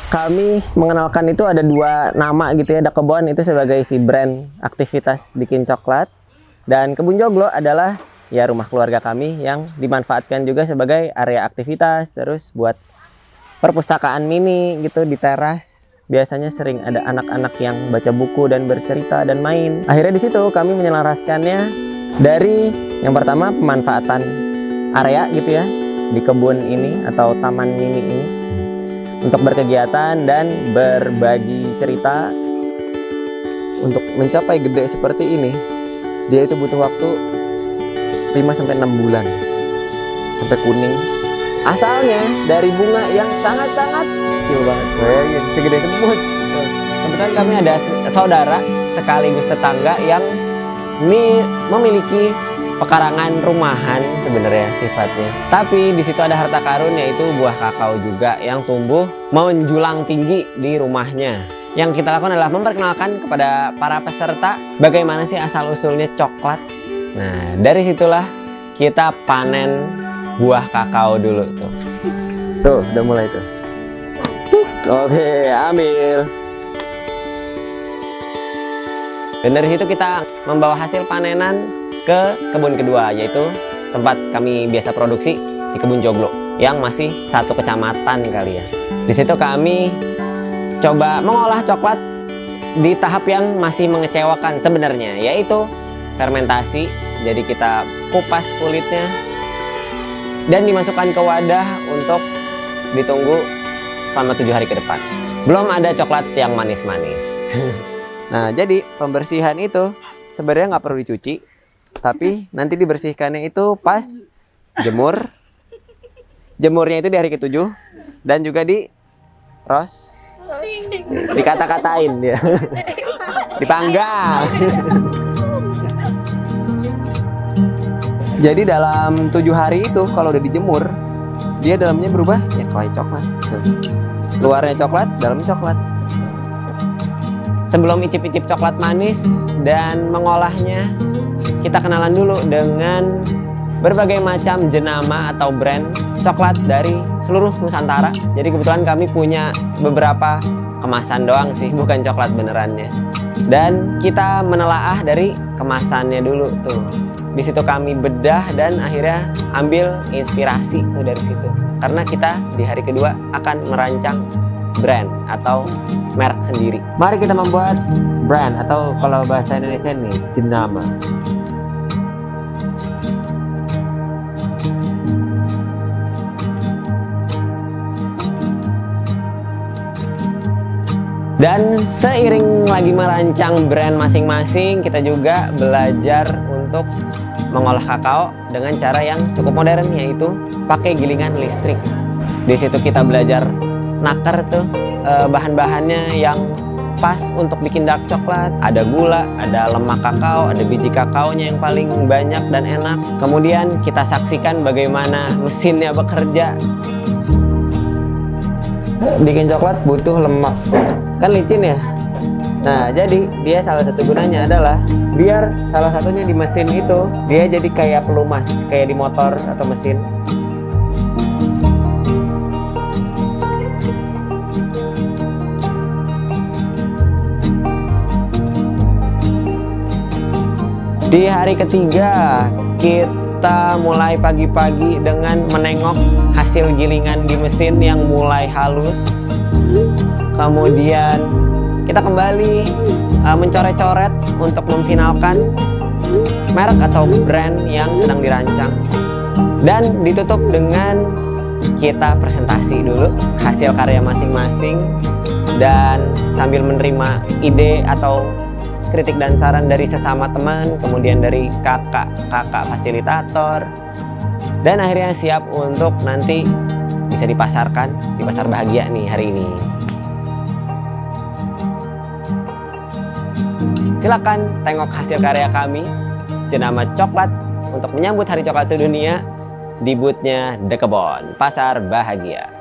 kami mengenalkan itu ada dua nama gitu ya. Dekebon itu sebagai si brand aktivitas bikin coklat, dan Kebun Joglo adalah ya rumah keluarga kami yang dimanfaatkan juga sebagai area aktivitas, terus buat perpustakaan mini gitu di teras. Biasanya sering ada anak-anak yang baca buku dan bercerita dan main. Akhirnya di situ kami menyelaraskannya dari yang pertama pemanfaatan area gitu ya di kebun ini atau taman mini ini untuk berkegiatan dan berbagi cerita. Untuk mencapai gede seperti ini, dia itu butuh waktu 5-6 bulan sampai kuning. Asalnya dari bunga yang sangat-sangat kecil banget, segede semut. Kebetulan kami ada saudara sekaligus tetangga yang memiliki pekarangan rumahan sebenarnya sifatnya. Tapi di situ ada harta karun, yaitu buah kakao juga yang tumbuh menjulang tinggi di rumahnya. Yang kita lakukan adalah memperkenalkan kepada para peserta bagaimana sih asal-usulnya coklat. Nah, dari situlah kita panen buah kakao dulu tuh. Tuh, udah mulai tuh. Oke, ambil. Dan dari situ kita membawa hasil panenan ke kebun kedua, yaitu tempat kami biasa produksi di Kebun Joglo yang masih satu kecamatan kali ya. Di situ kami coba mengolah coklat di tahap yang masih mengecewakan sebenarnya, yaitu fermentasi. Jadi kita kupas kulitnya dan dimasukkan ke wadah untuk ditunggu selama 7 hari ke depan. Belum ada coklat yang manis-manis. Nah, jadi pembersihan itu sebenarnya nggak perlu dicuci, tapi nanti dibersihkannya itu pas jemur. Jemurnya itu di hari ke-7 dan juga di dikata-katain dia. Dipanggang. Jadi dalam 7 hari itu kalau udah dijemur, dia dalamnya berubah ya kayak coklat. Luarnya coklat, dalamnya coklat. Sebelum icip-icip coklat manis dan mengolahnya, kita kenalan dulu dengan berbagai macam jenama atau brand coklat dari seluruh Nusantara. Jadi kebetulan kami punya beberapa kemasan doang sih, bukan coklat benerannya. Dan kita menelaah dari kemasannya dulu tuh. Di situ kami bedah dan akhirnya ambil inspirasi tuh dari situ. Karena kita di hari kedua akan merancang brand atau merek sendiri. Mari kita membuat brand atau kalau bahasa Indonesia nih jenama. Dan seiring lagi merancang brand masing-masing, kita juga belajar untuk mengolah kakao dengan cara yang cukup modern, yaitu pakai gilingan listrik. Di situ kita belajar naker tuh bahan-bahannya yang pas untuk bikin dark coklat. Ada gula, ada lemak kakao, ada biji kakaonya yang paling banyak dan enak. Kemudian kita saksikan bagaimana mesinnya bekerja. Bikin coklat butuh lemak, kan licin ya. Nah, jadi dia salah satu gunanya adalah biar salah satunya di mesin itu dia jadi kayak pelumas, kayak di motor atau mesin. Di hari ketiga kita mulai pagi-pagi dengan menengok hasil gilingan di mesin yang mulai halus. Kemudian kita kembali mencoret-coret untuk memfinalkan merek atau brand yang sedang dirancang. Dan ditutup dengan kita presentasi dulu hasil karya masing-masing dan sambil menerima ide atau kritik dan saran dari sesama teman, kemudian dari kakak fasilitator, dan akhirnya siap untuk nanti bisa dipasarkan di Pasar Bahagia nih hari ini. Silakan tengok hasil karya kami, jenama coklat, untuk menyambut Hari Coklat Sedunia di booth-nya Dekebon, Pasar Bahagia.